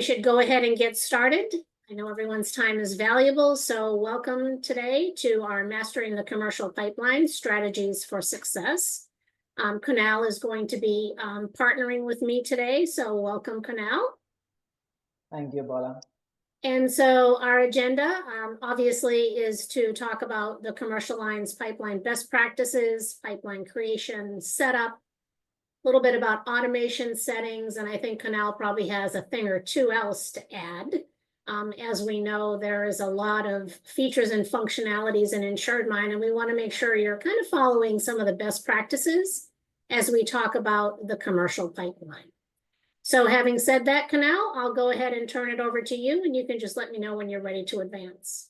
should go ahead and get started. I know everyone's time is valuable, so welcome today to our Mastering the Commercial Pipeline Strategies for Success. Kunal is going to be partnering with me today, so welcome, Kunal. Thank you, Paula. And so our agenda obviously is to talk about the commercial lines pipeline best practices, pipeline creation, setup, a little bit about automation settings, and I think Kunal probably has a thing or two else to add. As we know, there is a lot of features and functionalities in InsuredMine, and we want to make sure you're kind of following some of the best practices as we talk about the commercial pipeline. So having said that, Kunal, I'll go ahead and turn it over to you, and you can just let me know when you're ready to advance.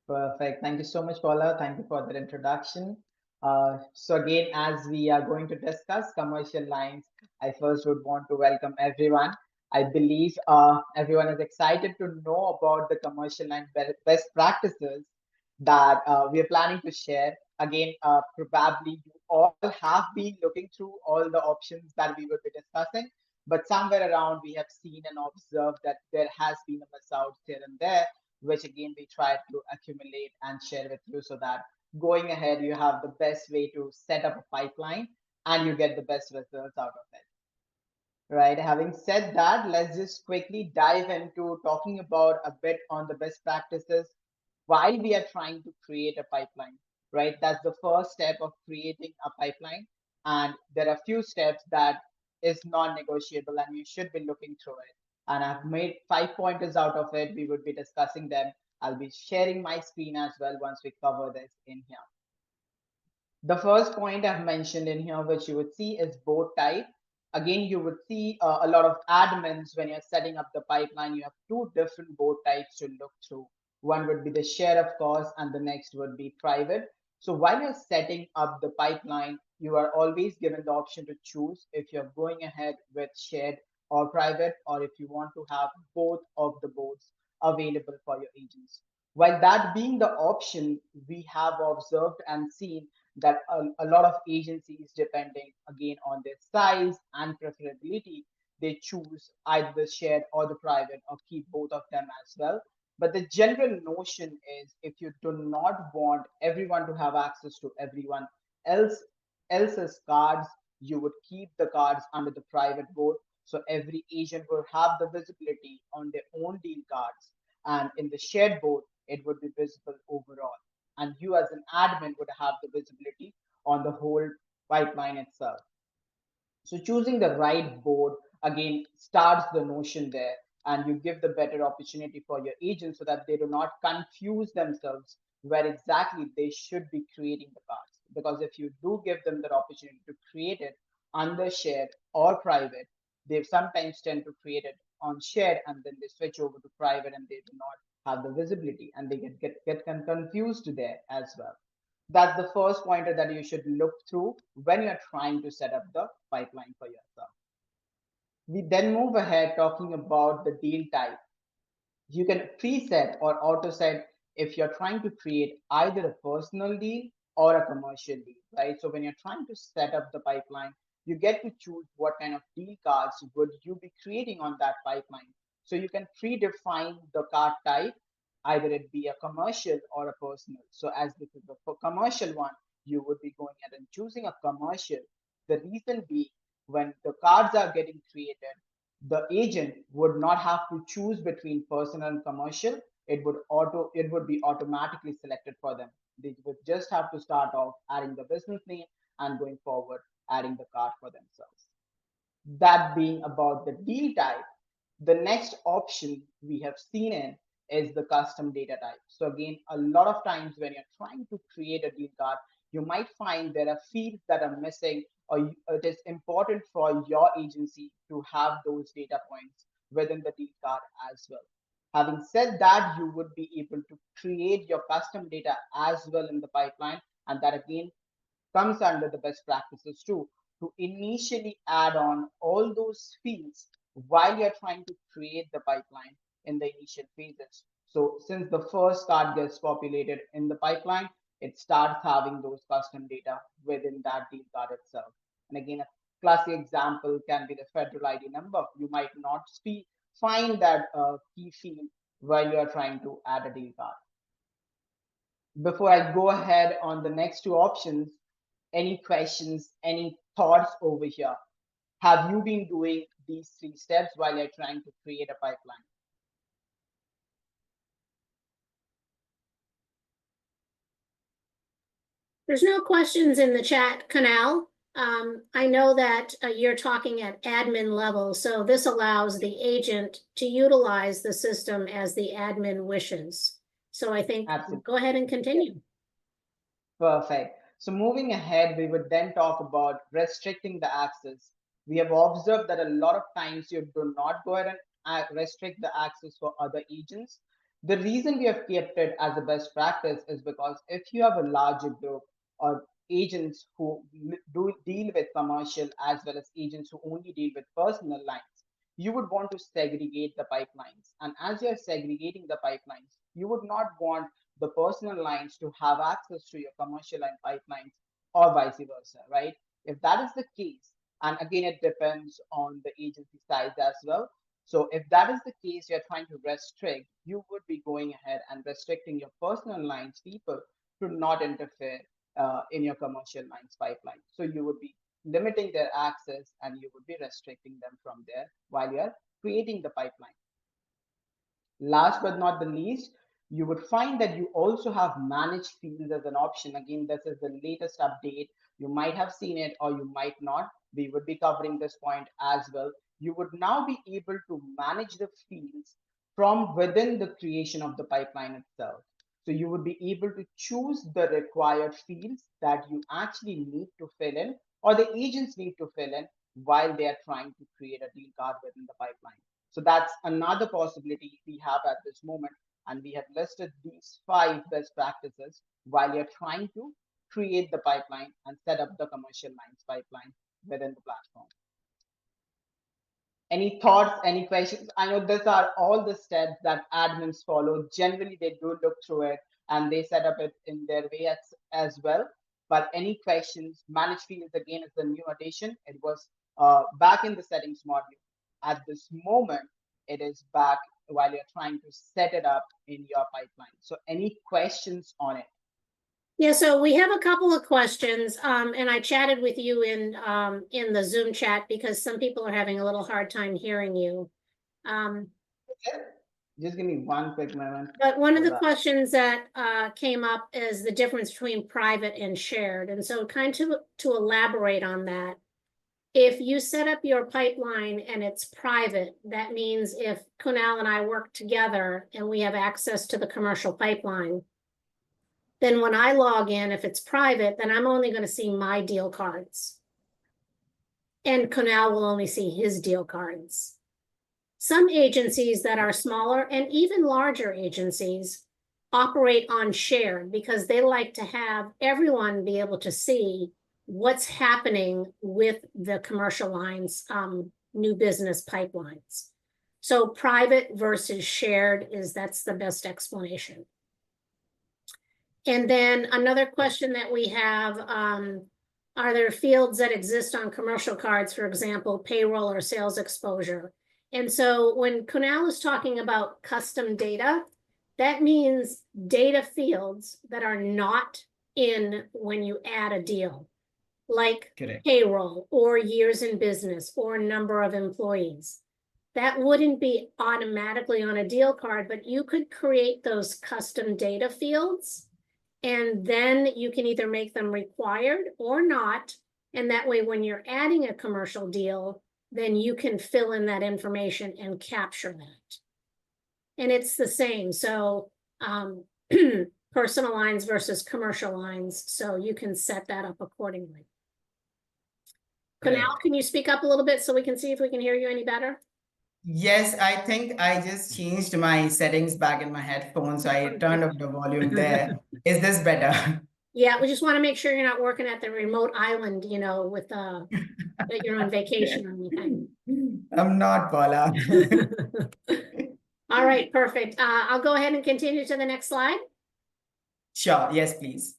Perfect. Thank you so much, Paula. Thank you for that introduction. So again, as we are going to discuss commercial lines, I first would want to welcome everyone. I believe everyone is excited to know about the commercial line best practices that we are planning to share. Again, probably you all have been looking through all the options that we will be discussing, but somewhere around we have seen and observed that there has been a miss out here and there, which again we try to accumulate and share with you so that going ahead you have the best way to set up a pipeline and you get the best results out of it. Right. Having said that, let's just quickly dive into talking about a bit on the best practices while we are trying to create a pipeline. Right. That's the first step of creating a pipeline. And there are a few steps that is non-negotiable and you should be looking through it. And I've made 5 pointers out of it. We would be discussing them. I'll be sharing my screen as well once we cover this in here. The first point I've mentioned in here, which you would see, is board type. Again, you would see a lot of admins when you're setting up the pipeline. You have two different board types to look through. One would be the share, of course, and the next would be private. So while you're setting up the pipeline, you are always given the option to choose if you're going ahead with shared or private, or if you want to have both of the boards available for your agents. While that being the option, we have observed and seen that a lot of agencies, depending again on their size and preferability, they choose either the shared or the private or keep both of them as well. But the general notion is if you do not want everyone to have access to everyone else's cards, you would keep the cards under the private board. So every agent will have the visibility on their own deal cards. And in the shared board, it would be visible overall. And you as an admin would have the visibility on the whole pipeline itself. So choosing the right board again starts the notion there, and you give the better opportunity for your agents so that they do not confuse themselves where exactly they should be creating the cards. Because if you do give them the opportunity to create it under shared or private, they sometimes tend to create it on shared and then they switch over to private and they do not have the visibility and they get confused there as well. That's the first pointer that you should look through when you're trying to set up the pipeline for yourself. We then move ahead talking about the deal type. You can preset or auto set if you're trying to create either a personal deal or a commercial deal, right? So when you're trying to set up the pipeline, you get to choose what kind of deal cards would you be creating on that pipeline. So you can predefine the card type, either it be a commercial or a personal. So as this is the commercial one, you would be going ahead and choosing a commercial. The reason being, when the cards are getting created, the agent would not have to choose between personal and commercial. It would be automatically selected for them. They would just have to start off adding the business name and going forward adding the card for themselves. That being about the deal type, the next option we have seen in is the custom data type. So again, a lot of times when you're trying to create a deal card, you might find there are fields that are missing, or it is important for your agency to have those data points within the deal card as well. Having said that, you would be able to create your custom data as well in the pipeline, and that again comes under the best practices too, to initially add on all those fields while you're trying to create the pipeline in the initial phases. So since the first card gets populated in the pipeline, it starts having those custom data within that deal card itself. And again, a classic example can be the federal ID number. You might not find that key field while you are trying to add a deal card. Before I go ahead on the next two options, any questions, any thoughts over here? Have you been doing these three steps while you're trying to create a pipeline? There's no questions in the chat, Kunal. I know that you're talking at admin level, so this allows the agent to utilize the system as the admin wishes. So I think go ahead and continue. Perfect. So moving ahead, we would then talk about restricting the access. We have observed that a lot of times you do not go ahead and restrict the access for other agents. The reason we have kept it as a best practice is because if you have a larger group or agents who do deal with commercial as well as agents who only deal with personal lines, you would want to segregate the pipelines. And as you're segregating the pipelines, you would not want the personal lines to have access to your commercial line pipelines or vice versa, right? If that is the case, and again, it depends on the agency size as well. So if that is the case, you're trying to restrict, you would be going ahead and restricting your personal lines people to not interfere in your commercial lines pipeline. So you would be limiting their access and you would be restricting them from there while you're creating the pipeline. Last but not the least, you would find that you also have managed fields as an option. Again, this is the latest update. You might have seen it or you might not. We would be covering this point as well. You would now be able to manage the fields from within the creation of the pipeline itself. So you would be able to choose the required fields that you actually need to fill in or the agents need to fill in while they are trying to create a deal card within the pipeline. So that's another possibility we have at this moment. And we have listed these 5 best practices while you're trying to create the pipeline and set up the commercial lines pipeline within the platform. Any thoughts, any questions? I know these are all the steps that admins follow. Generally, they do look through it and they set up it in their way as well. But any questions? Manage fields again is the new addition. It was back in the settings module. At this moment, it is back while you're trying to set it up in your pipeline. So any questions on it? Yeah, so we have a couple of questions, and I chatted with you in the Zoom chat because some people are having a little hard time hearing you. Just give me one quick moment. But one of the questions that came up is the difference between private and shared. And so kind of to elaborate on that, if you set up your pipeline and it's private, that means if Kunal and I work together and we have access to the commercial pipeline, then when I log in, if it's private, then I'm only going to see my deal cards. And Kunal will only see his deal cards. Some agencies that are smaller and even larger agencies operate on shared because they like to have everyone be able to see what's happening with the commercial lines, new business pipelines. So private versus shared that's the best explanation. And then another question that we have, are there fields that exist on commercial cards, for example, payroll or sales exposure? And so when Kunal is talking about custom data, that means data fields that are not in when you add a deal, like payroll or years in business or number of employees. That wouldn't be automatically on a deal card, but you could create those custom data fields. And then you can either make them required or not. And that way, when you're adding a commercial deal, then you can fill in that information and capture that. And it's the same. So personal lines versus commercial lines. So you can set that up accordingly. Kunal, can you speak up a little bit so we can see if we can hear you any better? Yes, I think I just changed my settings back in my headphones. So I turned up the volume there. Is this better? Yeah, we just want to make sure you're not working at the remote island, you know, with that you're on vacation or anything. I'm not, Paula. All right, perfect. I'll go ahead and continue to the next slide. Sure. Yes, please.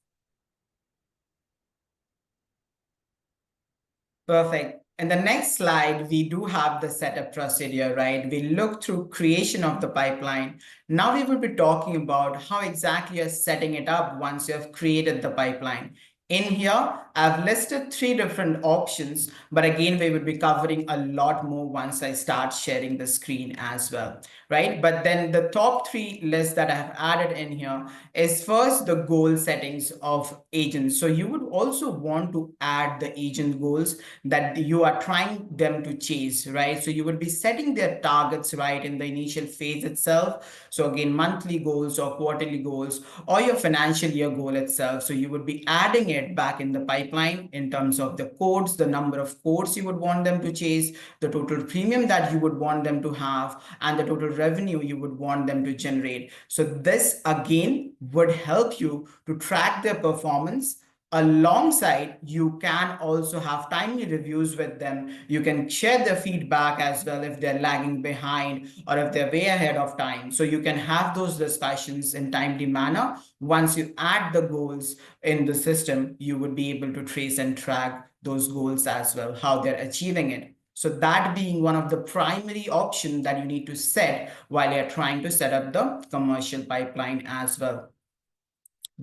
Perfect. In the next slide, we do have the setup procedure, right? We look through creation of the pipeline. Now we will be talking about how exactly you're setting it up once you have created the pipeline. In here, I've listed 3 different options, but again, we will be covering a lot more once I start sharing the screen as well, right? But then the top 3 lists that I have added in here is first the goal settings of agents. So you would also want to add the agent goals that you are trying them to chase, right? So you would be setting their targets right in the initial phase itself. So again, monthly goals or quarterly goals or your financial year goal itself. So you would be adding it back in the pipeline in terms of the codes, the number of codes you would want them to chase, the total premium that you would want them to have, and the total revenue you would want them to generate. So this again would help you to track their performance. Alongside, you can also have timely reviews with them. You can share their feedback as well if they're lagging behind or if they're way ahead of time. So you can have those discussions in timely manner. Once you add the goals in the system, you would be able to trace and track those goals as well, how they're achieving it. So that being one of the primary options that you need to set while you're trying to set up the commercial pipeline as well.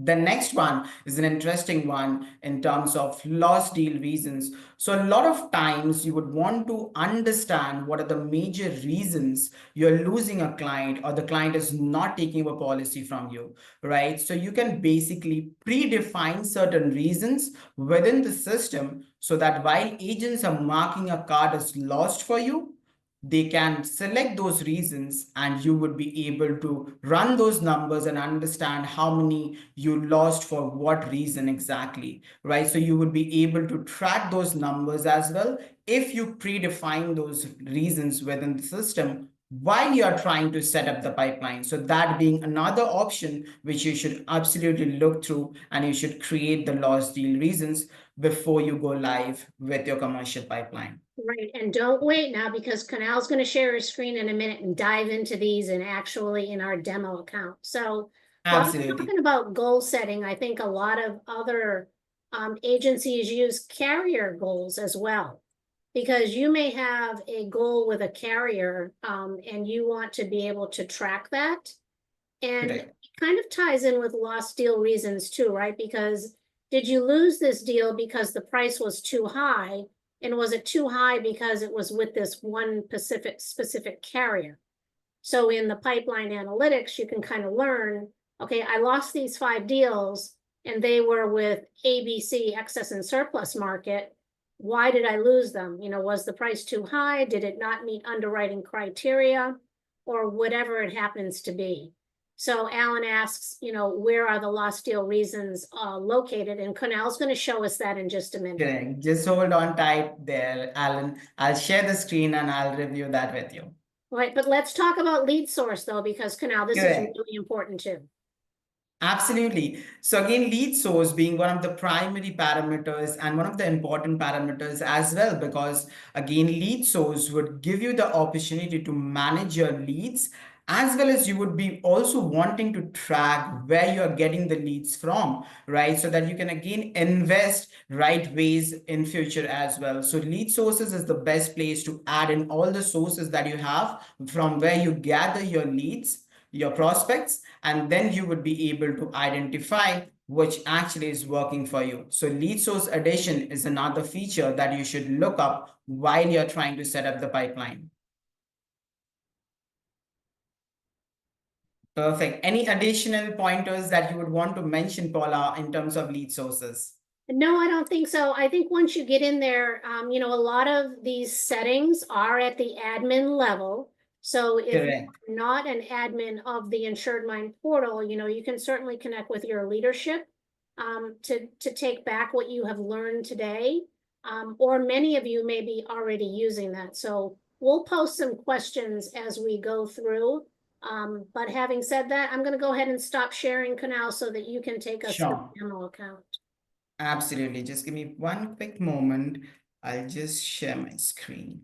The next one is an interesting one in terms of lost deal reasons. So a lot of times you would want to understand what are the major reasons you're losing a client or the client is not taking a policy from you, right? So you can basically predefine certain reasons within the system so that while agents are marking a card as lost for you, they can select those reasons and you would be able to run those numbers and understand how many you lost for what reason exactly, right? So you would be able to track those numbers as well if you predefine those reasons within the system while you are trying to set up the pipeline. So that being another option which you should absolutely look through, and you should create the lost deal reasons before you go live with your commercial pipeline. Right, and don't wait now because Kunal's going to share his screen in a minute and dive into these and actually in our demo account. So while we're Absolutely. talking about goal setting, I think a lot of other agencies use carrier goals as well. Because you may have a goal with a carrier and you want to be able to track that. And Correct. it kind of ties in with lost deal reasons too, right? Because did you lose this deal because the price was too high? And was it too high because it was with this one specific carrier? So in the pipeline analytics, you can kind of learn, okay, I lost these 5 deals and they were with ABC excess and surplus market. Why did I lose them? You know, was the price too high? Did it not meet underwriting criteria? Or whatever it happens to be. So Alan asks, you know, where are the lost deal reasons located? And Kunal's going to show us that in just a minute. Correct. Just hold on tight there, Alan. I'll share the screen and I'll review that with you. Right, but let's talk about lead source though, because Kunal, this is Correct. really important too. Absolutely. So again, lead source being one of the primary parameters and one of the important parameters as well, because again, lead source would give you the opportunity to manage your leads, as well as you would be also wanting to track where you are getting the leads from, right? So that you can again invest right ways in future as well. So lead sources is the best place to add in all the sources that you have from where you gather your leads, your prospects, and then you would be able to identify which actually is working for you. So lead source addition is another feature that you should look up while you're trying to set up the pipeline. Perfect. Any additional pointers that you would want to mention, Paula, in terms of lead sources? No, I don't think so. I think once you get in there, you know, a lot of these settings are at the admin level. So if Correct. you're not an admin of the InsuredMine portal, you know, you can certainly connect with your leadership to take back what you have learned today. Or many of you may be already using that. So we'll post some questions as we go through. But having said that, I'm going to go ahead and stop sharing, Kunal, so that you can take us to Sure. the demo account. Absolutely. Just give me one quick moment. I'll just share my screen.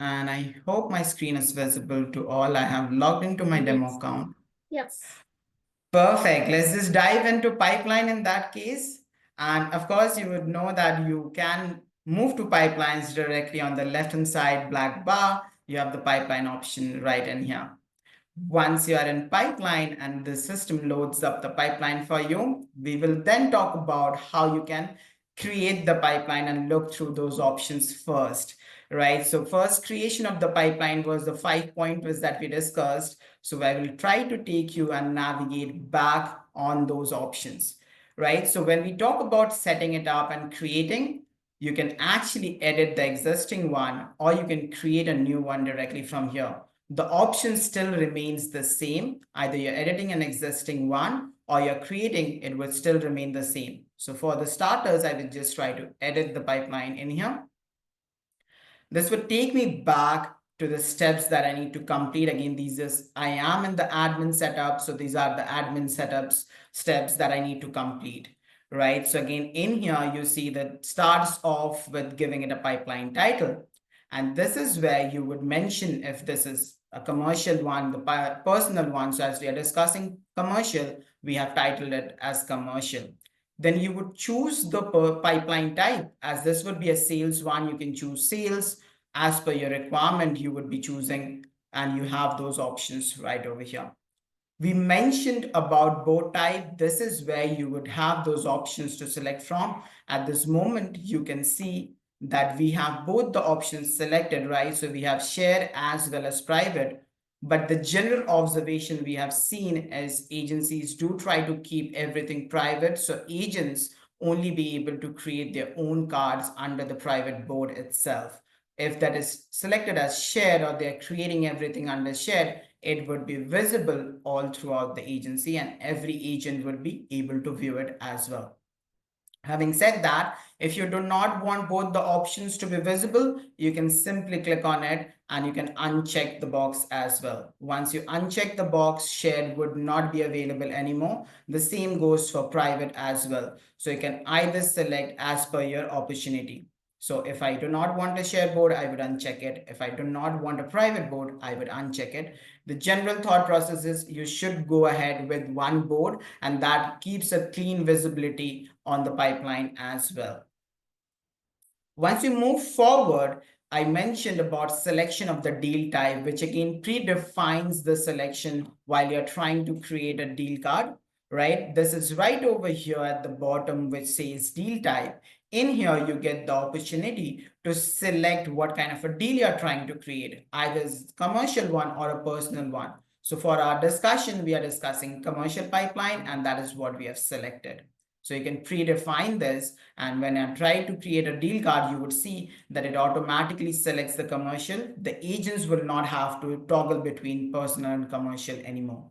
And I hope my screen is visible to all. I have logged into my demo account. Yes. Perfect. Let's just dive into pipeline in that case. And of course, you would know that you can move to pipelines directly on the left-hand side black bar. You have the pipeline option right in here. Once you are in pipeline and the system loads up the pipeline for you, we will then talk about how you can create the pipeline and look through those options first, right? So first creation of the pipeline was the 5 pointers that we discussed. So I will try to take you and navigate back on those options, right? So when we talk about setting it up and creating, you can actually edit the existing one, or you can create a new one directly from here. The option still remains the same. Either you're editing an existing one or you're creating, it would still remain the same. So for the starters, I will just try to edit the pipeline in here. This would take me back to the steps that I need to complete. Again, I am in the admin setup. So these are the admin setups steps that I need to complete, right? So again, in here, you see that starts off with giving it a pipeline title. And this is where you would mention if this is a commercial one, the personal one. So as we are discussing commercial, we have titled it as commercial. Then you would choose the pipeline type. As this would be a sales one, you can choose sales. As per your requirement, you would be choosing, and you have those options right over here. We mentioned about board type. This is where you would have those options to select from. At this moment, you can see that we have both the options selected, right? So we have shared as well as private. But the general observation we have seen is agencies do try to keep everything private. So agents only be able to create their own cards under the private board itself. If that is selected as shared, or they're creating everything under shared, it would be visible all throughout the agency and every agent would be able to view it as well. Having said that, if you do not want both the options to be visible, you can simply click on it and you can uncheck the box as well. Once you uncheck the box, shared would not be available anymore. The same goes for private as well. So you can either select as per your opportunity. So if I do not want a shared board, I would uncheck it. If I do not want a private board, I would uncheck it. The general thought process is you should go ahead with one board, and that keeps a clean visibility on the pipeline as well. Once you move forward, I mentioned about selection of the deal type, which again predefines the selection while you're trying to create a deal card, right? This is right over here at the bottom, which says deal type. In here, you get the opportunity to select what kind of a deal you're trying to create, either a commercial one or a personal one. So for our discussion, we are discussing commercial pipeline, and that is what we have selected. So you can predefine this, and when I try to create a deal card, you would see that it automatically selects the commercial. The agents will not have to toggle between personal and commercial anymore.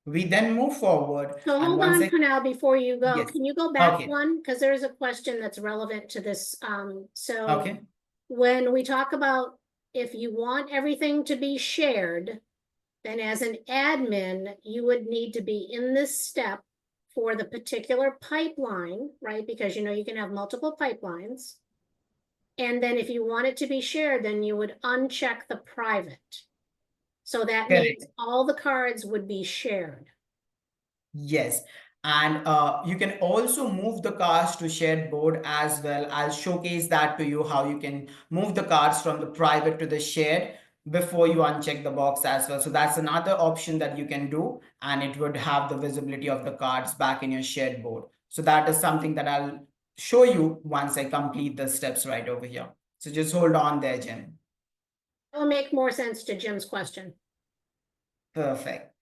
We then move forward. So hold on, Kunal, before you go, Yes. can you go back Okay. one? Because there's a question that's relevant to this. So Okay. when we talk about if you want everything to be shared, then as an admin, you would need to be in this step for the particular pipeline, right? Because you know you can have multiple pipelines. And then if you want it to be shared, then you would uncheck the private. So that means all the cards would be shared. Yes. And you can also move the cards to shared board as well. I'll showcase that to you, how you can move the cards from the private to the shared before you uncheck the box as well. So that's another option that you can do, and it would have the visibility of the cards back in your shared board. So that is something that I'll show you once I complete the steps right over here. So just hold on there, Jim. It'll make more sense to Jim's question. Perfect.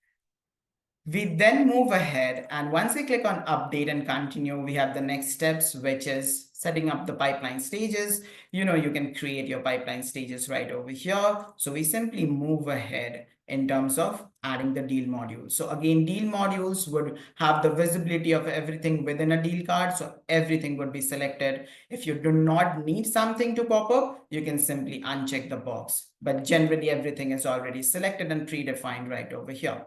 We then move ahead, and once we click on update and continue, we have the next steps, which is setting up the pipeline stages. You know, you can create your pipeline stages right over here. So we simply move ahead in terms of adding the deal module. So again, deal modules would have the visibility of everything within a deal card. So everything would be selected. If you do not need something to pop up, you can simply uncheck the box. But generally, everything is already selected and predefined right over here.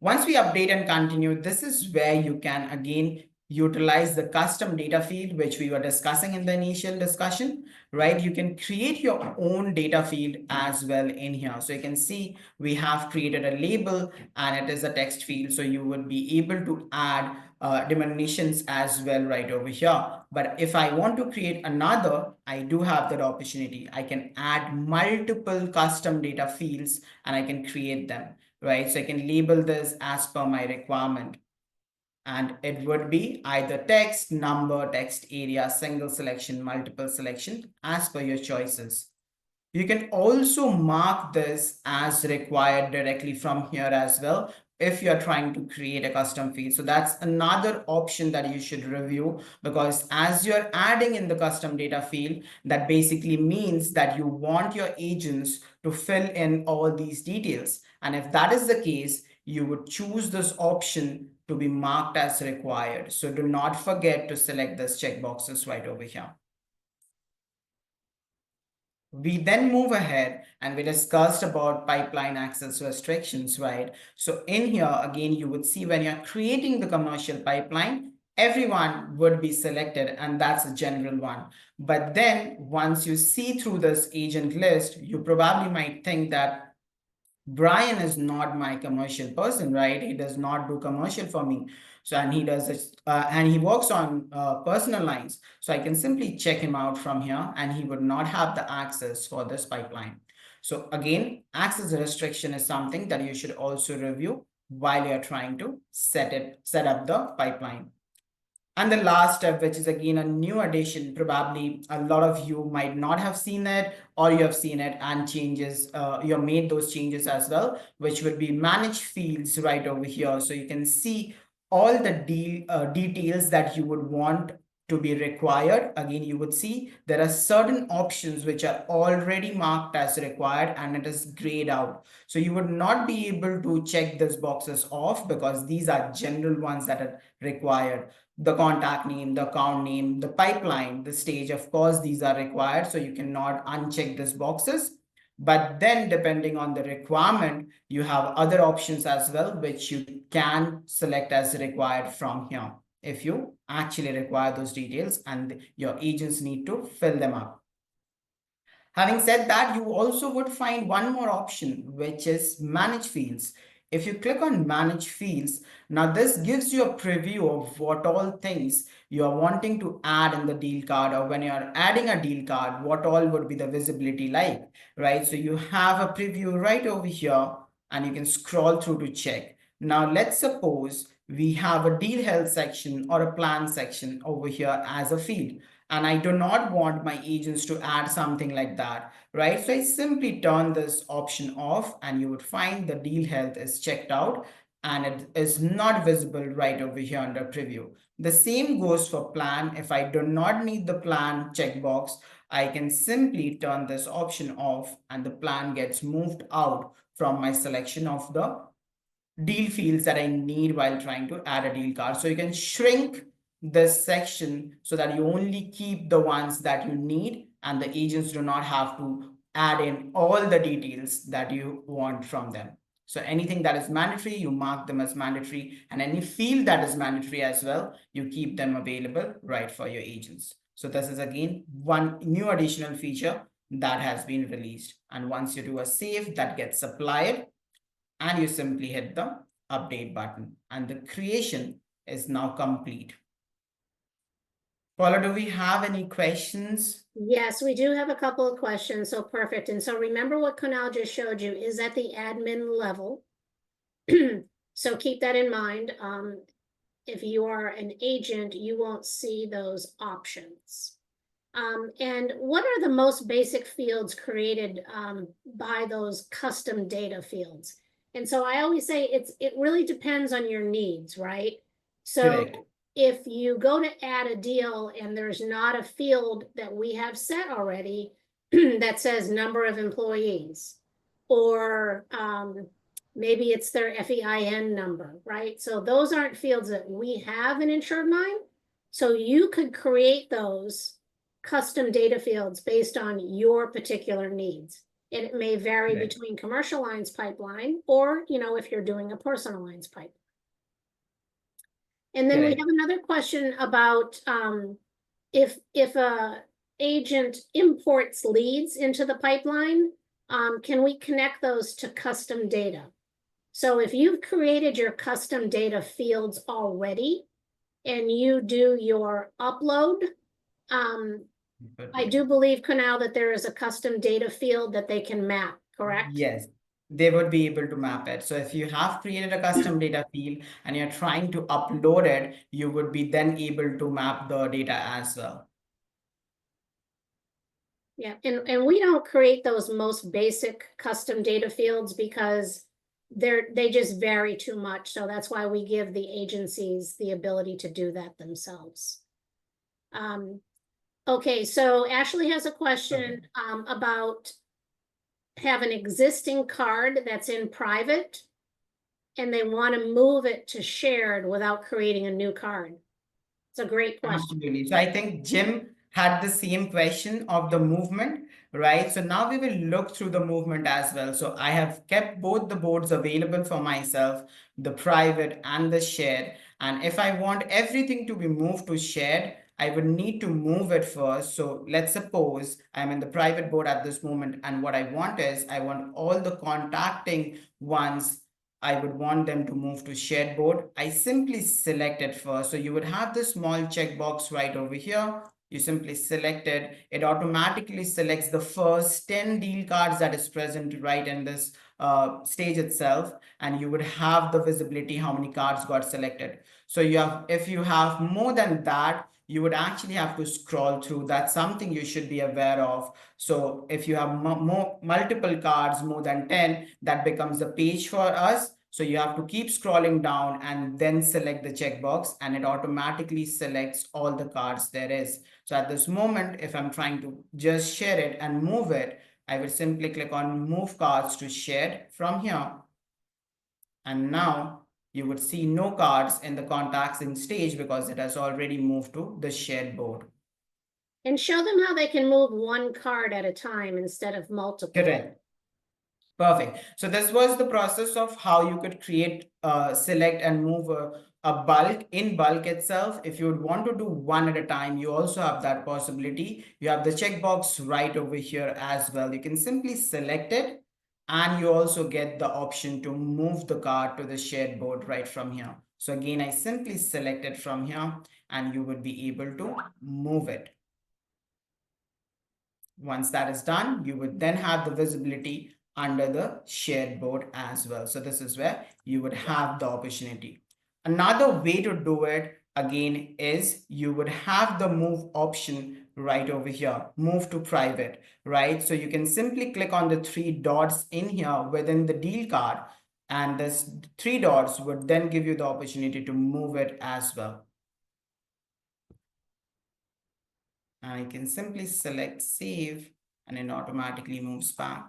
Once we update and continue, this is where you can again utilize the custom data field, which we were discussing in the initial discussion, right? You can create your own data field as well in here. So you can see we have created a label and it is a text field. So you would be able to add denominations as well right over here. But if I want to create another, I do have that opportunity. I can add multiple custom data fields and I can create them, right? So I can label this as per my requirement. And it would be either text, number, text area, single selection, multiple selection, as per your choices. You can also mark this as required directly from here as well if you're trying to create a custom field. So that's another option that you should review, because as you're adding in the custom data field, that basically means that you want your agents to fill in all these details. And if that is the case, you would choose this option to be marked as required. So do not forget to select this checkboxes right over here. We then move ahead and we discussed about pipeline access restrictions, right? So in here, again, you would see when you're creating the commercial pipeline, everyone would be selected and that's a general one. But then once you see through this agent list, you probably might think that Brian is not my commercial person, right? He does not do commercial for me. So, and he does it, and he works on personal lines. So I can simply check him out from here and he would not have the access for this pipeline. So again, access restriction is something that you should also review while you're trying to set up the pipeline. And the last step, which is again a new addition, probably a lot of you might not have seen it, or you have seen it and changes, you have made those changes as well, which would be manage fields right over here. So you can see all the details that you would want to be required. Again, you would see there are certain options which are already marked as required and it is grayed out. So you would not be able to check these boxes off because these are general ones that are required. The contact name, the account name, the pipeline, the stage, of course, these are required. So you cannot uncheck these boxes. But then depending on the requirement, you have other options as well, which you can select as required from here if you actually require those details and your agents need to fill them up. Having said that, you also would find one more option, which is manage fields. If you click on manage fields, now this gives you a preview of what all things you are wanting to add in the deal card, or when you're adding a deal card, what all would be the visibility like, right? So you have a preview right over here and you can scroll through to check. Now, let's suppose we have a deal health section or a plan section over here as a field, and I do not want my agents to add something like that, right? So I simply turn this option off and you would find the deal health is checked out and it is not visible right over here under preview. The same goes for plan. If I do not need the plan checkbox, I can simply turn this option off and the plan gets moved out from my selection of the deal fields that I need while trying to add a deal card. So you can shrink this section so that you only keep the ones that you need and the agents do not have to add in all the details that you want from them. So anything that is mandatory, you mark them as mandatory, and any field that is mandatory as well, you keep them available right for your agents. So this is again one new additional feature that has been released. And once you do a save, that gets applied and you simply hit the update button and the creation is now complete. Paula, do we have any questions? Yes, we do have a couple of questions. So perfect. And so remember what Kunal just showed you is at the admin level. So keep that in mind. If you are an agent, you won't see those options. And what are the most basic fields created by those custom data fields? And so I always say it really depends on your needs, right? So Correct. if you go to add a deal and there's not a field that we have set already that says number of employees, or maybe it's their FEIN number, right? So those aren't fields that we have in InsuredMine. So you could create those custom data fields based on your particular needs. And it may vary Right. between commercial lines pipeline or, if you're doing a personal lines pipeline. And then we Correct. have another question about if a agent imports leads into the pipeline, can we connect those to custom data? So if you've created your custom data fields already and you do your upload, I do believe, Kunal, that there is a custom data field that they can map, correct? Yes, they would be able to map it. So if you have created a custom data field and you're trying to upload it, you would be then able to map the data as well. Yeah, and we don't create those most basic custom data fields because they just vary too much. So that's why we give the agencies the ability to do that themselves. Okay, so Ashley has a question about have an existing card that's in private and they want to move it to shared without creating a new card. It's a great question. Absolutely. So I think Jim had the same question of the movement, right? So now we will look through the movement as well. So I have kept both the boards available for myself, the private and the shared. And if I want everything to be moved to shared, I would need to move it first. So let's suppose I'm in the private board at this moment. And what I want is I want all the contacting ones, I would want them to move to shared board. I simply select it first. So you would have this small checkbox right over here. You simply select it. It automatically selects the first 10 deal cards that is present right in this stage itself. And you would have the visibility how many cards got selected. So you have, if you have more than that, you would actually have to scroll through. That's something you should be aware of. So if you have multiple cards, more than 10, that becomes a page for us. So you have to keep scrolling down and then select the checkbox and it automatically selects all the cards there is. So at this moment, if I'm trying to just share it and move it, I will simply click on move cards to shared from here. And now you would see no cards in the contacts in stage because it has already moved to the shared board. And show them how they can move one card at a time instead of multiple. Correct. Perfect. So this was the process of how you could create, select and move a bulk in bulk itself. If you would want to do one at a time, you also have that possibility. You have the checkbox right over here as well. You can simply select it and you also get the option to move the card to the shared board right from here. So again, I simply select it from here and you would be able to move it. Once that is done, you would then have the visibility under the shared board as well. So this is where you would have the opportunity. Another way to do it again is you would have the move option right over here, move to private, right? So you can simply click on the three dots in here within the deal card, and this three dots would then give you the opportunity to move it as well. I can simply select save and it automatically moves back.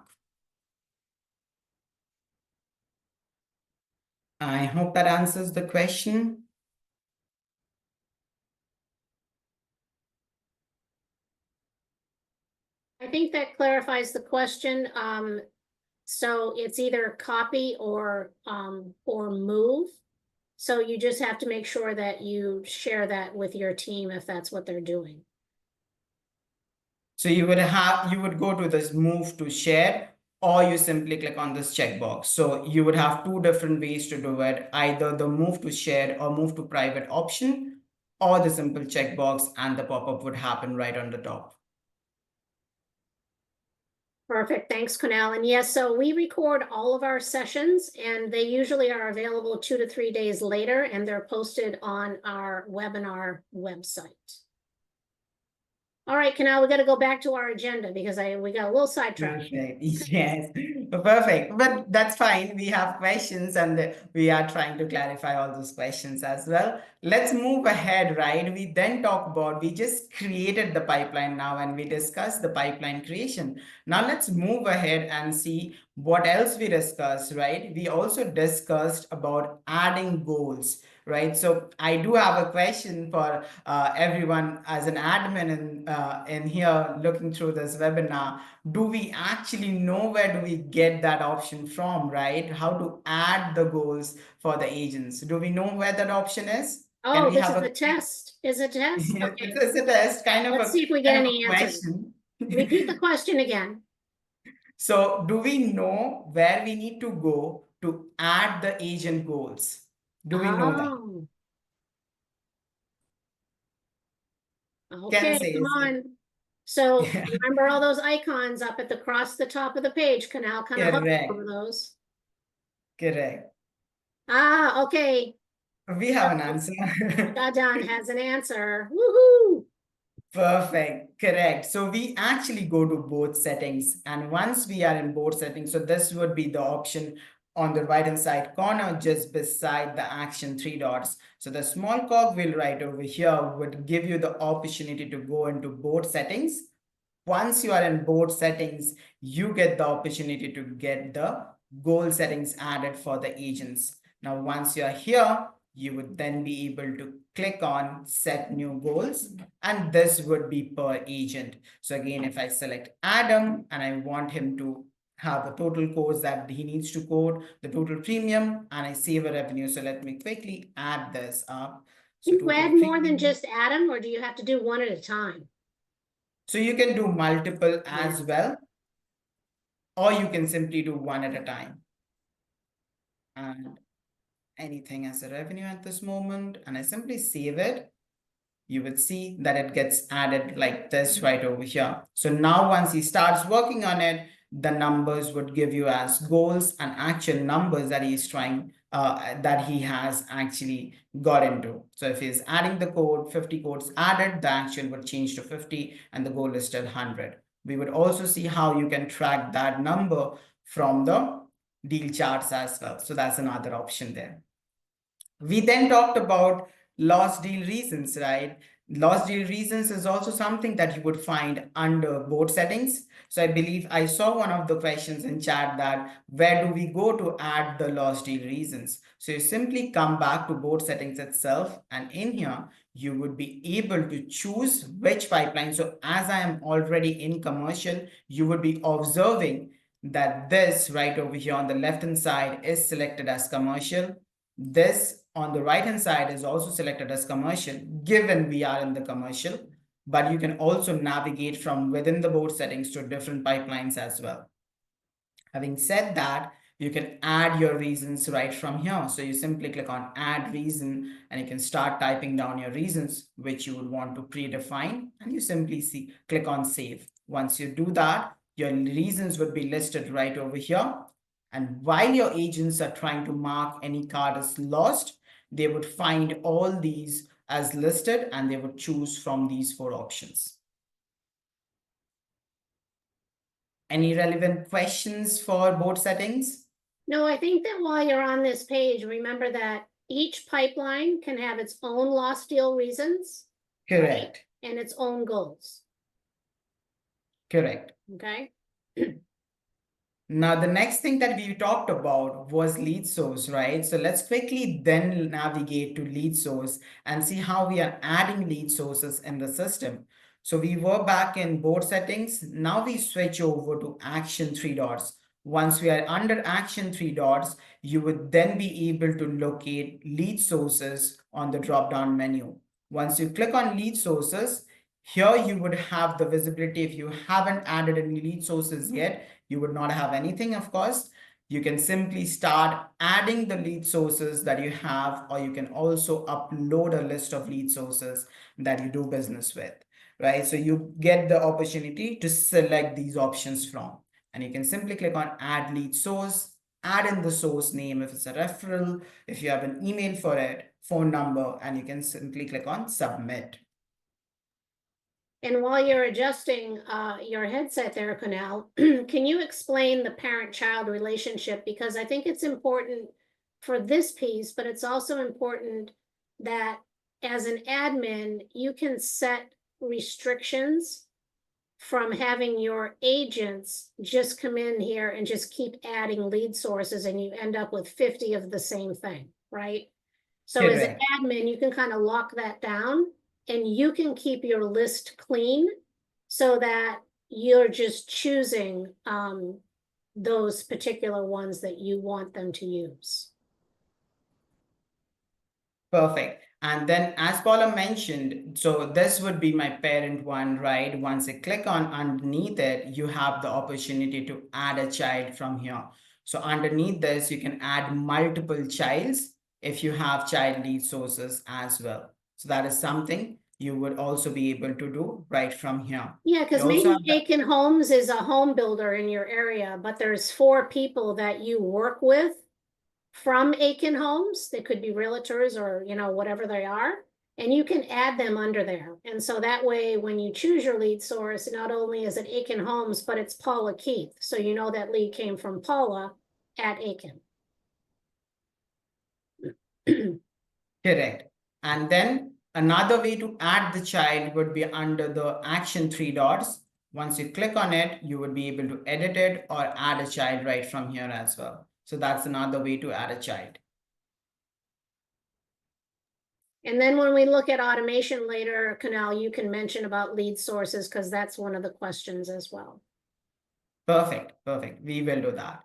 I hope that answers the question. I think that clarifies the question. So it's either copy or move. So you just have to make sure that you share that with your team if that's what they're doing. So you would go to this move to share, or you simply click on this checkbox. So you would have two different ways to do it, either the move to share or move to private option, or the simple checkbox and the pop-up would happen right on the top. Perfect. Thanks, Kunal. And yes, so we record all of our sessions and they usually are available 2 to 3 days later and they're posted on our webinar website. All right, Kunal, we got to go back to our agenda because we got a little sidetracked. Perfect. Yes, perfect. But that's fine. We have questions and we are trying to clarify all those questions as well. Let's move ahead, right? We then talk about, we just created the pipeline now and we discussed the pipeline creation. Now let's move ahead and see what else we discussed, right? We also discussed about adding goals, right? So I do have a question for everyone as an admin in here looking through this webinar. Do we actually know where do we get that option from, right? How to add the goals for the agents? Do we know where that option is? Oh, we this have is a a test. Is it a test? Okay, it's a test, let's see if we get kind of any a answers. question. Repeat the question again. So do we know where we need to go to add the agent goals? Do we know that? Oh. Can Okay, say come is it? on. So remember all those icons up at the across the top of the page, Kunal, kind of hover over Correct, those. correct. Ah, okay. We have an answer. Dadan has an answer. Woohoo! Perfect, correct. So we actually go to both settings, and once we are in both settings, so this would be the option on the right hand side corner just beside the action three dots. So the small cog wheel right over here would give you the opportunity to go into both settings. Once you are in both settings, you get the opportunity to get the goal settings added for the agents. Now, once you're here, you would then be able to click on set new goals, and this would be per agent. So again, if I select Adam and I want him to have the total codes that he needs to code, the total premium, and I save a revenue. So let me quickly add this up. So Can you total add more than premium. just Adam, or do you have to do one at a time? So you can do multiple as well, or you can simply do one at a time. And anything as a revenue at this moment, and I simply save it, you would see that it gets added like this right over here. So now once he starts working on it, the numbers would give you as goals and actual numbers that he's trying, that he has actually got into. So if he's adding the code, 50 codes added, the actual would change to 50 and the goal is still 100. We would also see how you can track that number from the deal charts as well. So that's another option there. We then talked about lost deal reasons, right? Lost deal reasons is also something that you would find under board settings. So I believe I saw one of the questions in chat that where do we go to add the lost deal reasons? So you simply come back to board settings itself, and in here, you would be able to choose which pipeline. So as I am already in commercial, you would be observing that this right over here on the left hand side is selected as commercial. This on the right hand side is also selected as commercial, given we are in the commercial, but you can also navigate from within the board settings to different pipelines as well. Having said that, you can add your reasons right from here. So you simply click on add reason and you can start typing down your reasons which you would want to predefine, and you simply click on save. Once you do that, your reasons would be listed right over here. And while your agents are trying to mark any card as lost, they would find all these as listed and they would choose from these four options. Any relevant questions for board settings? No, I think that while you're on this page, remember that each pipeline can have its own lost deal reasons. Correct. And its own goals. Correct. Okay. Now, the next thing that we talked about was lead source, right? So let's quickly then navigate to lead source and see how we are adding lead sources in the system. So we were back in board settings. Now we switch over to action three dots. Once we are under action three dots, you would then be able to locate lead sources on the drop-down menu. Once you click on lead sources, here you would have the visibility. If you haven't added any lead sources yet, you would not have anything, of course. You can simply start adding the lead sources that you have, or you can also upload a list of lead sources that you do business with, right? So you get the opportunity to select these options from, and you can simply click on add lead source, add in the source name if it's a referral, if you have an email for it, phone number, and you can simply click on submit. And while you're adjusting your headset there, Kunal, can you explain the parent-child relationship? Because I think it's important for this piece, but it's also important that as an admin, you can set restrictions from having your agents just come in here and just keep adding lead sources, and you end up with 50 of the same thing, right? So as an admin, you can kind of lock that down, and you can keep your list clean so that you're just choosing those particular ones that you want them to use. Perfect. And then as Paula mentioned, so this would be my parent one, right? Once I click on underneath it, you have the opportunity to add a child from here. So underneath this, you can add multiple childs if you have child lead sources as well. So that is something you would also be able to do right from here. Yeah, because You also maybe have the- Aiken Homes is a home builder in your area, but there's 4 people that you work with from Aiken Homes. They could be realtors or, you know, whatever they are. And you can add them under there. And so that way, when you choose your lead source, not only is it Aiken Homes, but it's Paula Keith. So you know that lead came from Paula at Aiken. Correct. And then another way to add the child would be under the action 3 dots. Once you click on it, you would be able to edit it or add a child right from here as well. So that's another way to add a child. And then when we look at automation later, Kunal, you can mention about lead sources because that's one of the questions as well. Perfect, perfect. We will do that.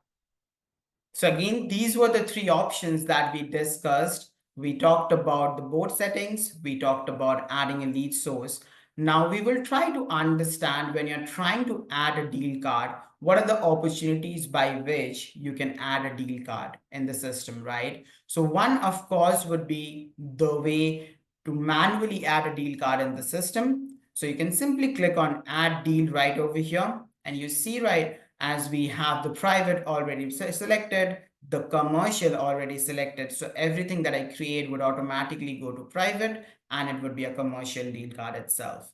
So again, these were the 3 options that we discussed. We talked about the board settings. We talked about adding a lead source. Now we will try to understand when you're trying to add a deal card, what are the opportunities by which you can add a deal card in the system, right? So one, of course, would be the way to manually add a deal card in the system. So you can simply click on add deal right over here and you see right as we have the private already selected, the commercial already selected. So everything that I create would automatically go to private and it would be a commercial deal card itself.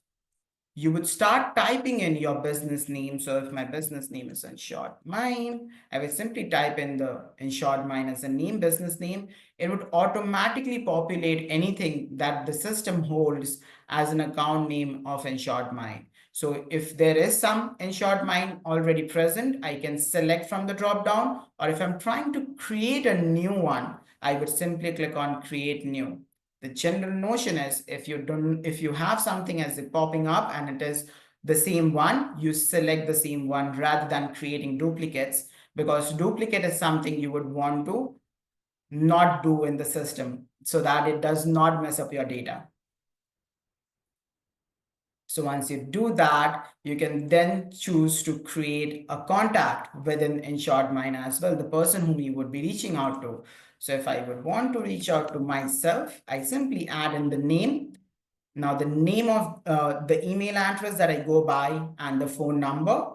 You would start typing in your business name. So if my business name is InsuredMine, I would simply type in the InsuredMine as a name, business name. It would automatically populate anything that the system holds as an account name of InsuredMine. So if there is some InsuredMine already present, I can select from the drop down, or if I'm trying to create a new one, I would simply click on create new. The general notion is if you have something as it popping up and it is the same one, you select the same one rather than creating duplicates, because duplicate is something you would want to not do in the system so that it does not mess up your data. So once you do that, you can then choose to create a contact within InsuredMine as well, the person whom you would be reaching out to. So if I would want to reach out to myself, I simply add in the name. Now the name of the email address that I go by and the phone number.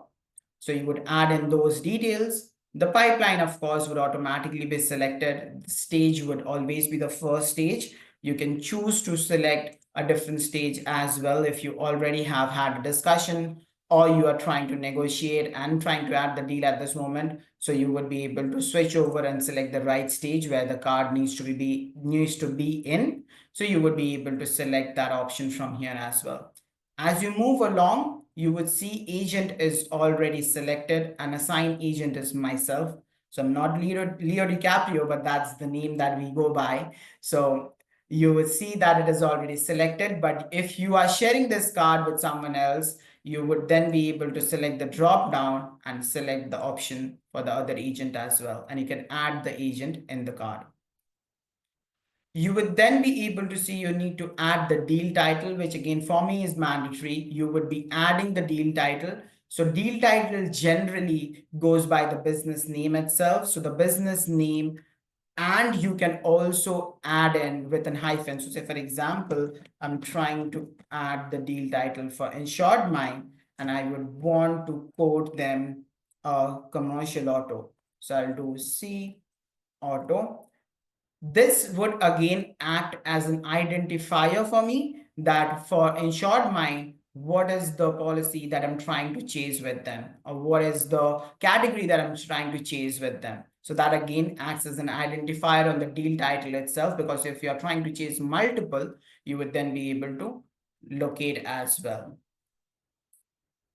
So you would add in those details. The pipeline, of course, would automatically be selected. The stage would always be the first stage. You can choose to select a different stage as well if you already have had a discussion or you are trying to negotiate and trying to add the deal at this moment. So you would be able to switch over and select the right stage where the card needs to be in. So you would be able to select that option from here as well. As you move along, you would see agent is already selected and assigned agent is myself. So I'm not Leo DiCaprio, but that's the name that we go by. So you would see that it is already selected. But if you are sharing this card with someone else, you would then be able to select the drop down and select the option for the other agent as well. And you can add the agent in the card. You would then be able to see you need to add the deal title, which again for me is mandatory. You would be adding the deal title. So deal title generally goes by the business name itself. So the business name, and you can also add in with an hyphen. So say for example, I'm trying to add the deal title for InsuredMine and I would want to quote them a commercial auto. So I'll do C auto. This would again act as an identifier for me that for InsuredMine, what is the policy that I'm trying to chase with them, or what is the category that I'm trying to chase with them. So that again acts as an identifier on the deal title itself, because if you're trying to chase multiple, you would then be able to locate as well.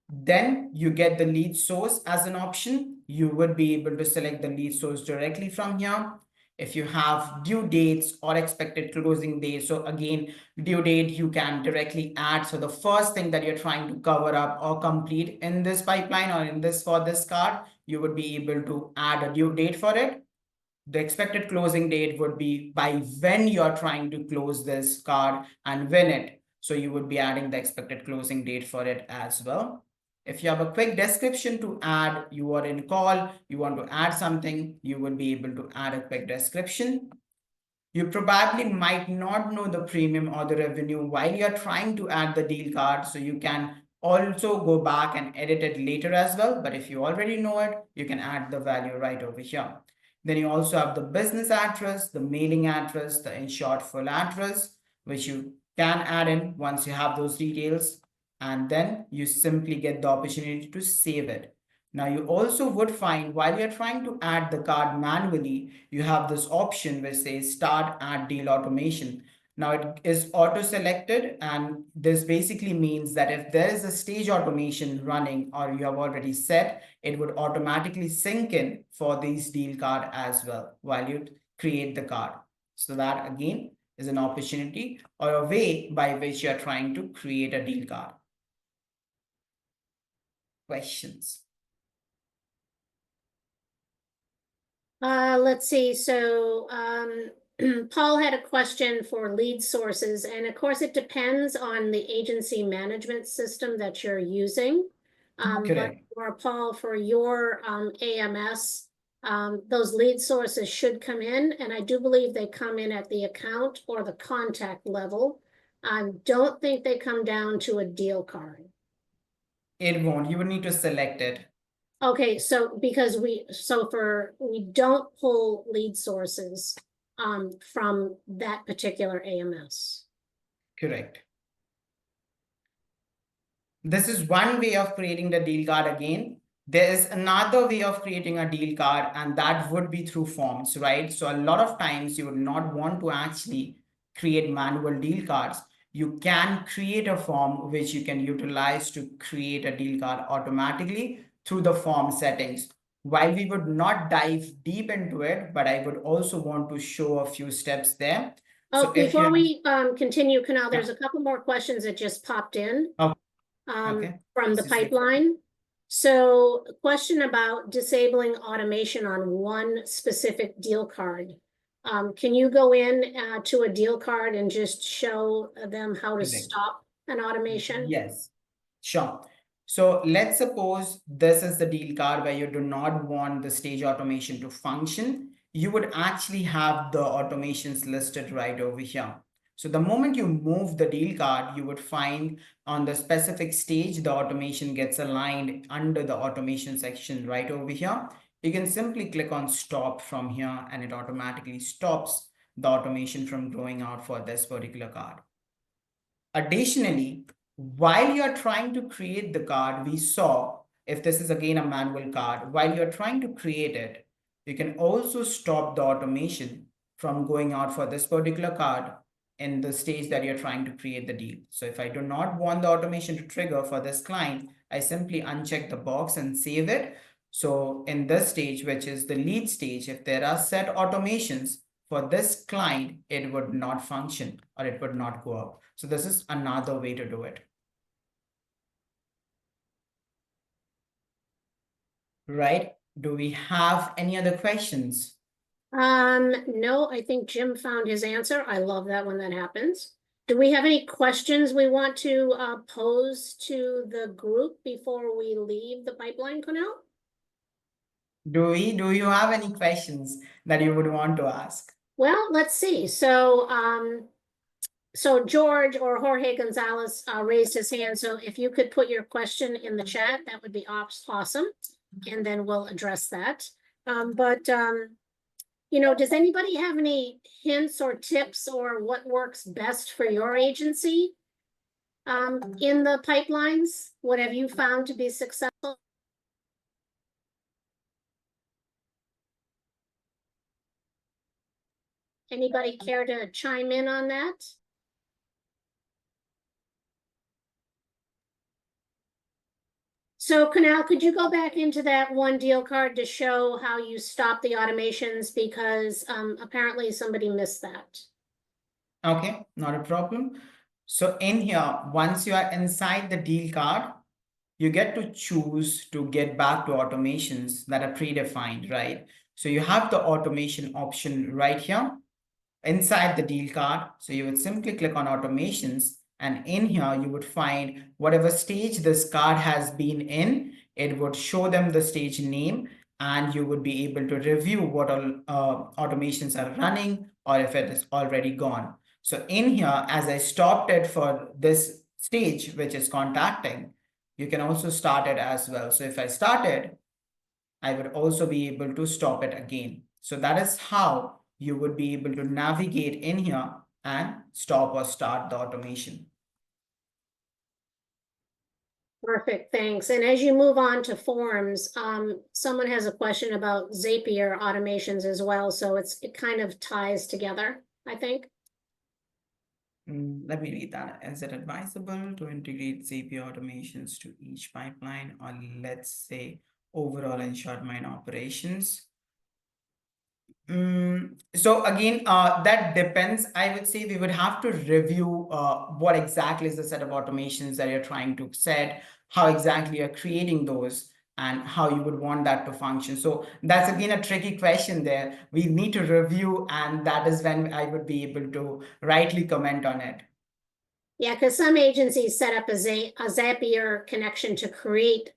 Then you get the lead source as an option. You would be able to select the lead source directly from here. If you have due dates or expected closing dates, so again, due date you can directly add. So the first thing that you're trying to cover up or complete in this pipeline or in this for this card, you would be able to add a due date for it. The expected closing date would be by when you're trying to close this card and win it. So you would be adding the expected closing date for it as well. If you have a quick description to add, you are in call, you want to add something, you would be able to add a quick description. You probably might not know the premium or the revenue while you're trying to add the deal card. So you can also go back and edit it later as well. But if you already know it, you can add the value right over here. Then you also have the business address, the mailing address, the insured full address, which you can add in once you have those details. And then you simply get the opportunity to save it. Now you also would find while you're trying to add the card manually, you have this option which says start add deal automation. Now it is auto selected, and this basically means that if there is a stage automation running or you have already set, it would automatically sync in for these deal card as well while you create the card. So that again is an opportunity or a way by which you're trying to create a deal card. Questions? Let's see, so, Paul had a question for lead sources, and of course, it depends on the agency management system that you're using. But Correct. for Paul, for your, AMS, those lead sources should come in, and I do believe they come in at the account or the contact level. I don't think they come down to a deal card. It won't. You would need to select it. Okay, so because we don't pull lead sources from that particular AMS. Correct. This is one way of creating the deal card again. There is another way of creating a deal card, and that would be through forms, right? So a lot of times you would not want to actually create manual deal cards. You can create a form which you can utilize to create a deal card automatically through the form settings. While we would not dive deep into it, but I would also want to show a few steps there. Oh, So if before you we continue, Kunal, there's Yeah. a couple more questions that just popped in. Okay. Okay. From the This is it. pipeline. So a question about disabling automation on one specific deal card. Can you go in to a deal card and just show them how to Correct. stop an automation? Yes, sure. So let's suppose this is the deal card where you do not want the stage automation to function. You would actually have the automations listed right over here. So the moment you move the deal card, you would find on the specific stage, the automation gets aligned under the automation section right over here. You can simply click on stop from here and it automatically stops the automation from going out for this particular card. Additionally, while you're trying to create the card, we saw if this is again a manual card, while you're trying to create it, you can also stop the automation from going out for this particular card in the stage that you're trying to create the deal. So if I do not want the automation to trigger for this client, I simply uncheck the box and save it. So in this stage, which is the lead stage, if there are set automations for this client, it would not function or it would not go up. So this is another way to do it. Right? Do we have any other questions? No, I think Jim found his answer. I love that when that happens. Do we have any questions we want to pose to the group before we leave the pipeline, Kunal? Do you have any questions that you would want to ask? Well, let's see. So George or Jorge Gonzalez raised his hand. So if you could put your question in the chat, that would be awesome. And then we'll address that. You know, does anybody have any hints or tips or what works best for your agency in the pipelines? What have you found to be successful? Anybody care to chime in on that? So Kunal, could you go back into that one deal card to show how you stop the automations, because apparently somebody missed that. Okay, not a problem. So in here, once you are inside the deal card, you get to choose to get back to automations that are predefined, right? So you have the automation option right here inside the deal card. So you would simply click on automations, and in here you would find whatever stage this card has been in, it would show them the stage name, and you would be able to review what all automations are running or if it is already gone. So in here, as I stopped it for this stage, which is contacting, you can also start it as well. So if I started, I would also be able to stop it again. So that is how you would be able to navigate in here and stop or start the automation. Perfect, thanks. And as you move on to forms, someone has a question about Zapier automations as well, so it kind of ties together, I think. Let me read that. Is it advisable to integrate Zapier automations to each pipeline, or let's say overall InsuredMine operations? So again, that depends. I would say we would have to review what exactly is the set of automations that you're trying to set, how exactly you're creating those, and how you would want that to function. So that's again a tricky question there. We need to review, and that is when I would be able to rightly comment on it. Yeah, because some agencies set up a Zapier connection to create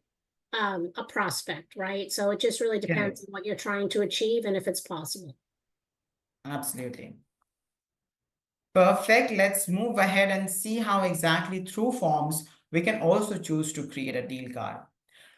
a prospect, right? So it just really depends on what you're trying to achieve and if it's possible. Absolutely. Perfect. Let's move ahead and see how exactly through forms we can also choose to create a deal card.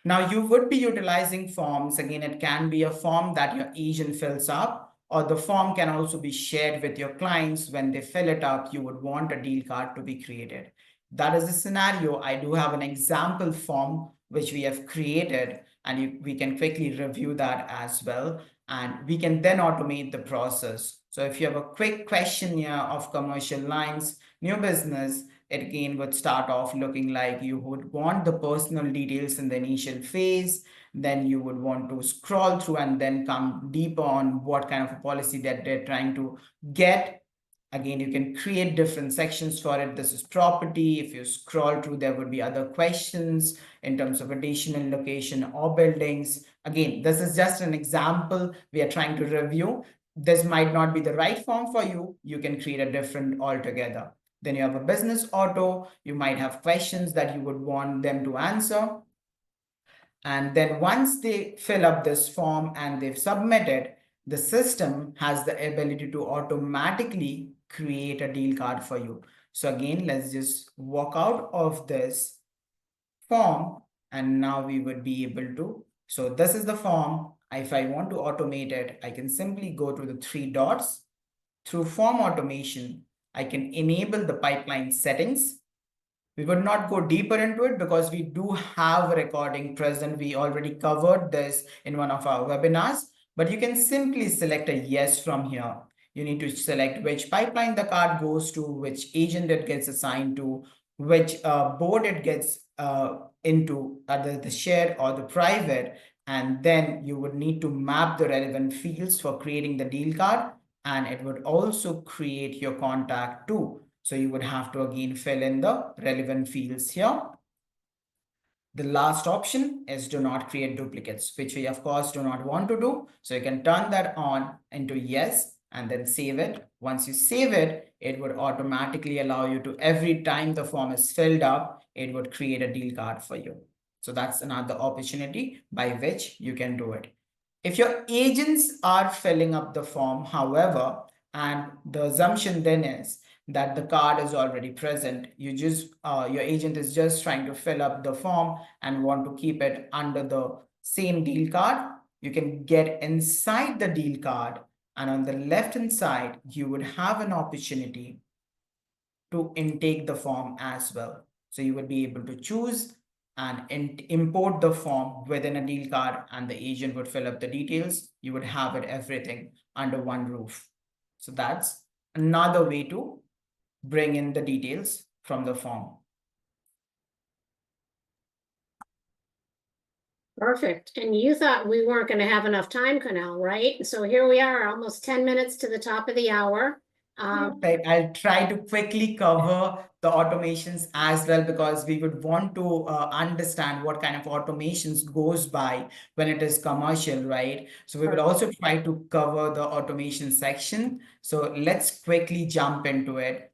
Now, you would be utilizing forms. Again, it can be a form that your agent fills up, or the form can also be shared with your clients. When they fill it up, you would want a deal card to be created. That is the scenario. I do have an example form which we have created, and we can quickly review that as well. And we can then automate the process. So if you have a quick questionnaire of commercial lines, new business, it again would start off looking like you would want the personal details in the initial phase. Then you would want to scroll through and then come deeper on what kind of a policy that they're trying to get. Again, you can create different sections for it. This is property. If you scroll through, there would be other questions in terms of additional location or buildings. Again, this is just an example we are trying to review. This might not be the right form for you. You can create a different altogether. Then you have a business auto. You might have questions that you would want them to answer. And then once they fill up this form and they've submitted, the system has the ability to automatically create a deal card for you. So again, let's just walk out of this form, and now we would be able to. So this is the form. If I want to automate it, I can simply go to the three dots. Through form automation, I can enable the pipeline settings. We would not go deeper into it because we do have a recording present. We already covered this in one of our webinars, but you can simply select a yes from here. You need to select which pipeline the card goes to, which agent it gets assigned to, which board it gets into, either the shared or the private. And then you would need to map the relevant fields for creating the deal card. And it would also create your contact too. So you would have to again fill in the relevant fields here. The last option is do not create duplicates, which we of course do not want to do. So you can turn that on into yes and then save it. Once you save it, it would automatically allow you to, every time the form is filled up, it would create a deal card for you. So that's another opportunity by which you can do it. If your agents are filling up the form, however, and the assumption then is that the card is already present, your agent is just trying to fill up the form and want to keep it under the same deal card, you can get inside the deal card, and on the left hand side, you would have an opportunity to intake the form as well. So you would be able to choose and import the form within a deal card, and the agent would fill up the details. You would have it everything under one roof. So that's another way to bring in the details from the form. Perfect. And you thought we weren't going to have enough time, Kunal, right? So here we are, almost 10 minutes to the top of the hour. Perfect. I'll try to quickly cover the automations as well, because we would want to understand what kind of automations goes by when it is commercial, right? So we will also try to cover the automation section. So let's quickly jump into it.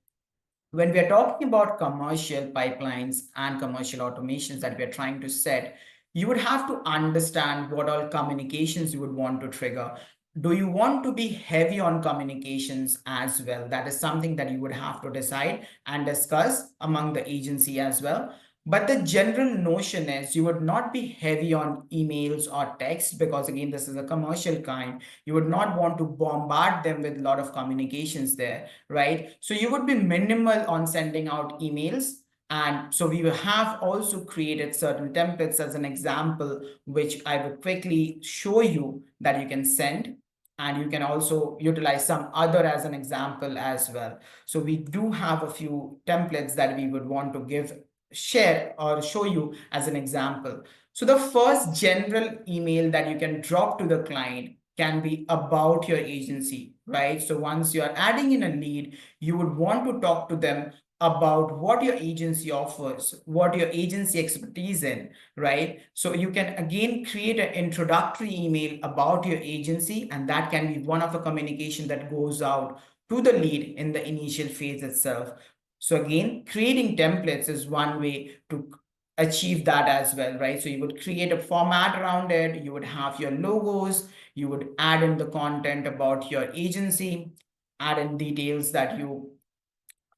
When we are talking about commercial pipelines and commercial automations that we are trying to set, you would have to understand what all communications you would want to trigger. Do you want to be heavy on communications as well? That is something that you would have to decide and discuss among the agency as well. But the general notion is you would not be heavy on emails or text, because again, this is a commercial kind. You would not want to bombard them with a lot of communications there, right? So you would be minimal on sending out emails. And so we will have also created certain templates as an example, which I will quickly show you that you can send. And you can also utilize some other as an example as well. So we do have a few templates that we would want to share or show you as an example. So the first general email that you can drop to the client can be about your agency, right? So once you're adding in a lead, you would want to talk to them about what your agency offers, what your agency expertise in, right? So you can again create an introductory email about your agency, and that can be one of a communication that goes out to the lead in the initial phase itself. So again, creating templates is one way to achieve that as well, right? So you would create a format around it, you would have your logos, you would add in the content about your agency, add in details that you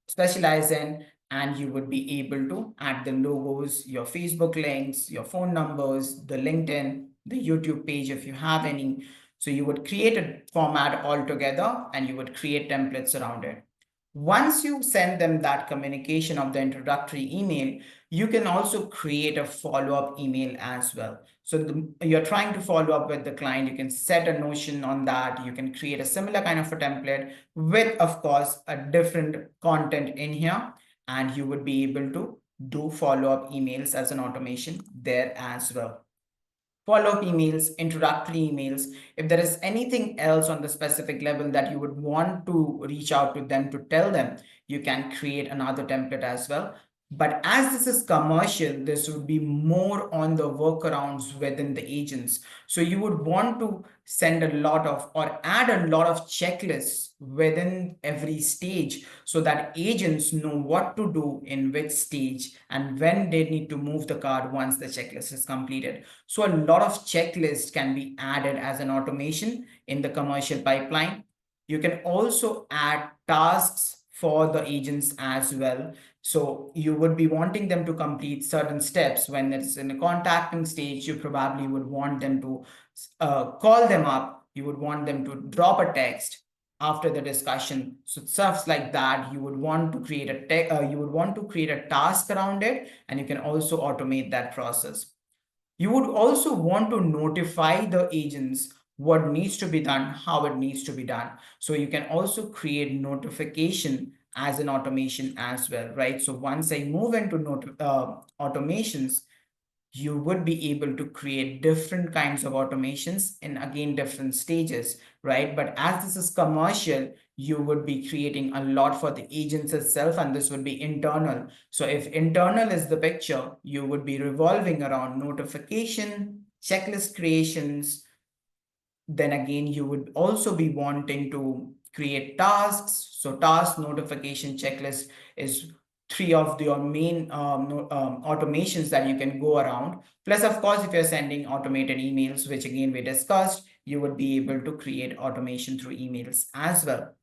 specialize in, and you would be able to add the logos, your Facebook links, your phone numbers, the LinkedIn, the YouTube page if you have any. So you would create a format altogether and you would create templates around it. Once you send them that communication of the introductory email, you can also create a follow-up email as well. So you're trying to follow up with the client, you can set a notion on that. You can create a similar kind of a template with, of course, a different content in here, and you would be able to do follow-up emails as an automation there as well. Follow-up emails, introductory emails. If there is anything else on the specific level that you would want to reach out to them to tell them, you can create another template as well. But as this is commercial, this would be more on the workarounds within the agents. So you would want to send a lot of or add a lot of checklists within every stage so that agents know what to do in which stage and when they need to move the card once the checklist is completed. So a lot of checklists can be added as an automation in the commercial pipeline. You can also add tasks for the agents as well. So you would be wanting them to complete certain steps. When it's in a contacting stage, you probably would want them to call them up. You would want them to drop a text after the discussion. So stuff like that, you would want to create a task around it, and you can also automate that process. You would also want to notify the agents what needs to be done, how it needs to be done. So you can also create notification as an automation as well, right? So once I move into automations, you would be able to create different kinds of automations in again different stages, right? But as this is commercial, you would be creating a lot for the agents itself, and this would be internal. So if internal is the picture, you would be revolving around notification, checklist creations. Then again, you would also be wanting to create tasks. So task, notification, checklist is three of your main automations that you can go around. Plus, of course, if you're sending automated emails, which again we discussed, you would be able to create automation through emails as well.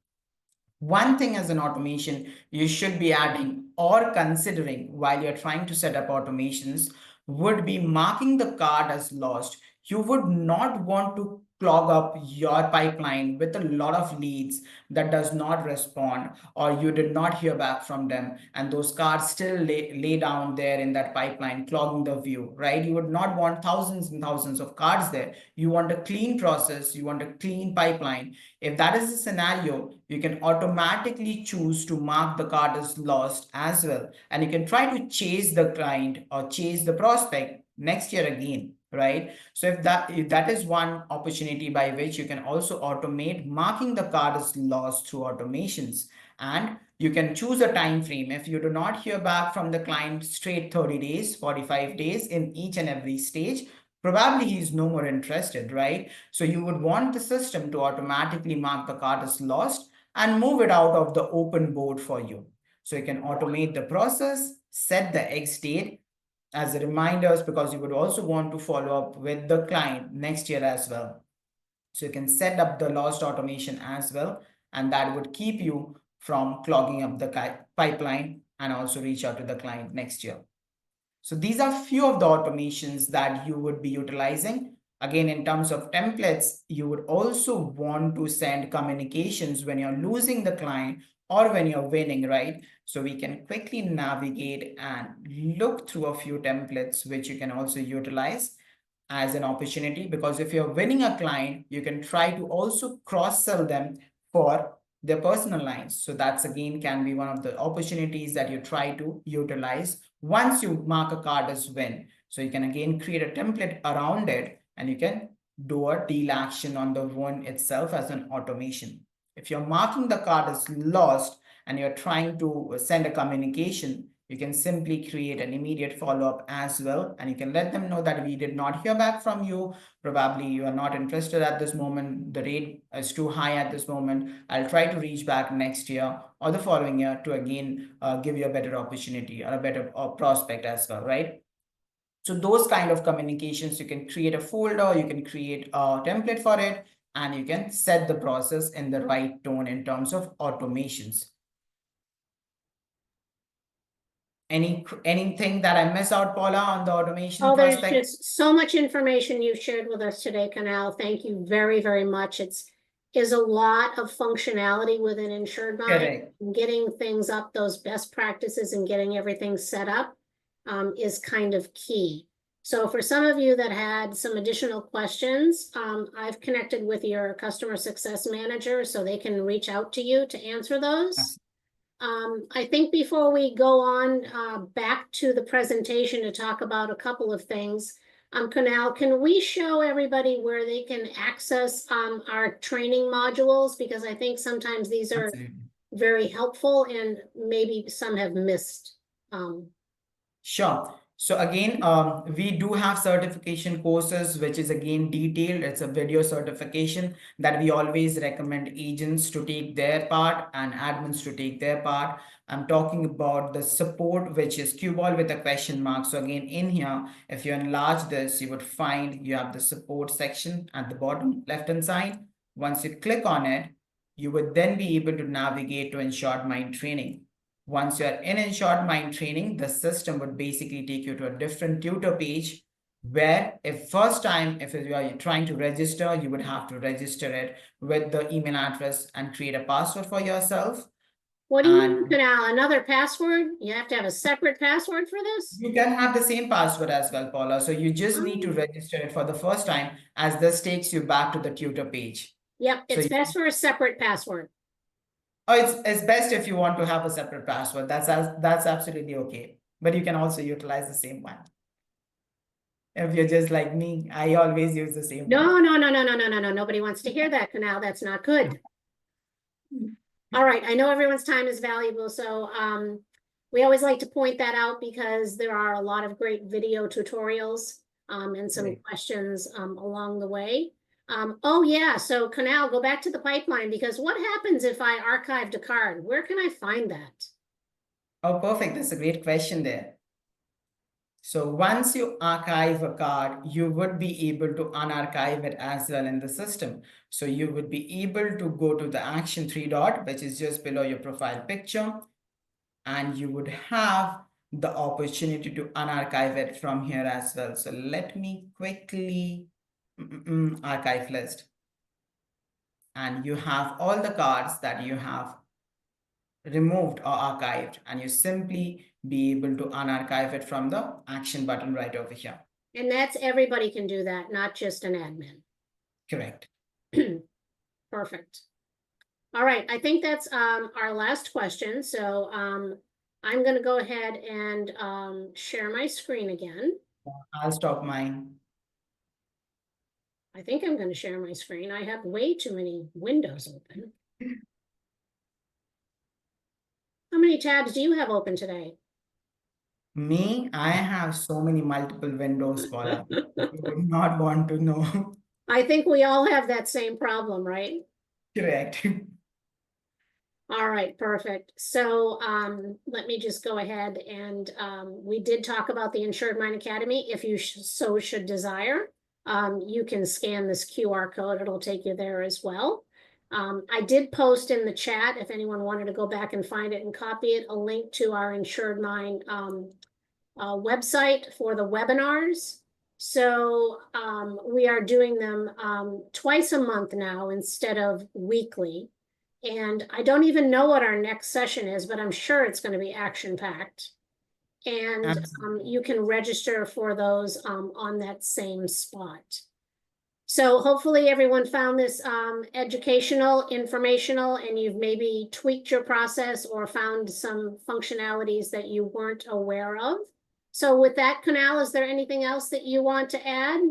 One thing as an automation you should be adding or considering while you're trying to set up automations would be marking the card as lost. You would not want to clog up your pipeline with a lot of leads that does not respond, or you did not hear back from them, and those cards still lay down there in that pipeline clogging the view, right? You would not want thousands and thousands of cards there. You want a clean process, you want a clean pipeline. If that is the scenario, you can automatically choose to mark the card as lost as well, and you can try to chase the client or chase the prospect next year again. right? So if that is one opportunity by which you can also automate marking the card as lost through automations. And you can choose a time frame. If you do not hear back from the client straight 30 days, 45 days in each and every stage, probably he's no more interested, right? So you would want the system to automatically mark the card as lost and move it out of the open board for you. So you can automate the process, set the X date as a reminders, because you would also want to follow up with the client next year as well. So you can set up the lost automation as well, and that would keep you from clogging up the pipeline and also reach out to the client next year. So these are few of the automations that you would be utilizing. Again, in terms of templates, you would also want to send communications when you're losing the client or when you're winning, right? So we can quickly navigate and look through a few templates, which you can also utilize as an opportunity, because if you're winning a client, you can try to also cross-sell them for their personal lines. So that's again can be one of the opportunities that you try to utilize once you mark a card as win. So you can again create a template around it, and you can do a deal action on the win itself as an automation. If you're marking the card as lost and you're trying to send a communication, you can simply create an immediate follow-up as well, and you can let them know that we did not hear back from you. Probably you are not interested at this moment. The rate is too high at this moment. I'll try to reach back next year or the following year to again give you a better opportunity or a better prospect as well, right? So those kind of communications, you can create a folder, you can create a template for it, and you can set the process in the right tone in terms of automations. Anything that I miss out, Paula, on the automation Oh, there's prospect? just so much information you've shared with us today, Kunal. Thank you very, very much. Is a lot of functionality within InsuredMine. Correct. Getting things up, those best practices and getting everything set up is kind of key. So for some of you that had some additional questions, I've connected with your customer success manager so they can reach out to you to answer those. I think before we go on back to the presentation to talk about a couple of things, Kunal, can we show everybody where they can access our training modules? Because I think sometimes these are Absolutely. very helpful and maybe some have missed. Sure. So again, we do have certification courses, which is again detailed. It's a video certification that we always recommend agents to take their part and admins to take their part. I'm talking about the support, which is cue ball with a question mark. So again, in here, if you enlarge this, you would find you have the support section at the bottom left-hand side. Once you click on it, you would then be able to navigate to InsuredMine training. Once you're in InsuredMine training, the system would basically take you to a different tutor page where if you are trying to register, you would have to register it with the email address and create a password for yourself. What do you mean, Kunal? Another password? You have to have a separate password for this? You can have the same password as well, Paula. So you just need to register it for the first time, as this takes you back to the tutor page. Yep, it's best for a separate password. Oh, it's best if you want to have a separate password. That's absolutely okay. But you can also utilize the same one. If you're just like me, I always use the same one. No. Nobody wants to hear that, Kunal. That's not good. All right, I know everyone's time is valuable, so we always like to point that out because there are a lot of great video tutorials and some questions along the way. Oh yeah, so Kunal, go back to the pipeline, because what happens if I archived a card? Where can I find that? Oh, perfect. That's a great question there. So once you archive a card, you would be able to unarchive it as well in the system. So you would be able to go to the action 3 dot, which is just below your profile picture, and you would have the opportunity to unarchive it from here as well. So let me quickly archive list. And you have all the cards that you have removed or archived, and you simply be able to unarchive it from the action button right over here. And that's everybody can do that, not just an admin. Correct. Perfect. All right, I think that's our last question. So I'm going to go ahead and share my screen again. I'll stop mine. I think I'm gonna share my screen. I have way too many windows open. How many tabs do you have open today? Me, I have so many multiple windows, Paula. You would not want to know. I think we all have that same problem, right? Correct. All right, perfect. So let me just go ahead and we did talk about the InsuredMine Academy. If you so should desire, you can scan this QR code. It'll take you there as well. I did post in the chat, if anyone wanted to go back and find it and copy it, a link to our InsuredMine website for the webinars. So we are doing them twice a month now instead of weekly. And I don't even know what our next session is, but I'm sure it's going to be action-packed. And you can register for those on that same spot. So hopefully everyone found this educational, informational, and you've maybe tweaked your process or found some functionalities that you weren't aware of. So with that, Kunal, is there anything else that you want to add?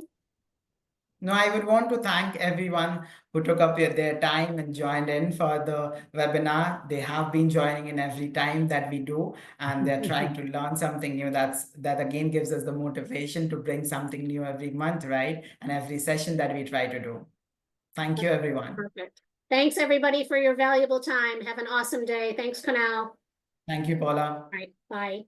No, I would want to thank everyone who took up their time and joined in for the webinar. They have been joining in every time that we do, and they're trying to learn something new. That again gives us the motivation to bring something new every month, right? And every session that we try to do. Thank you, everyone. Perfect. Thanks, everybody, for your valuable time. Have an awesome day. Thanks, Kunal. Thank you, Paula. All right, bye.